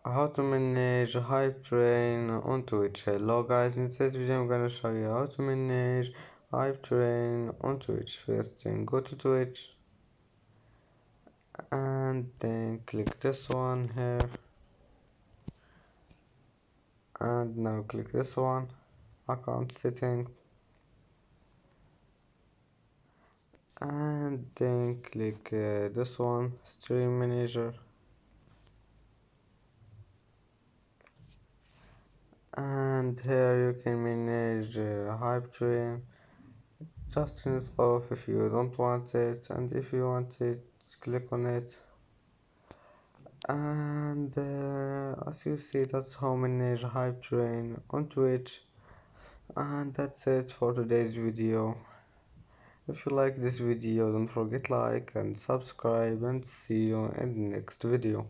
How to manage hype train on Twitch. Hello guys, in this video I'm gonna show you how to manage hype train on Twitch. First thing, go to Twitch and then click this one here, and now click this one, account settings, and then click this one, stream manager, and here you can manage hype train. Just turn it off if you don't want it, and if you want it, click on it. And as you see, that's how manage hype train on Twitch. And that's it for today's video. If you like this video, don't forget like and subscribe, and see you in the next video.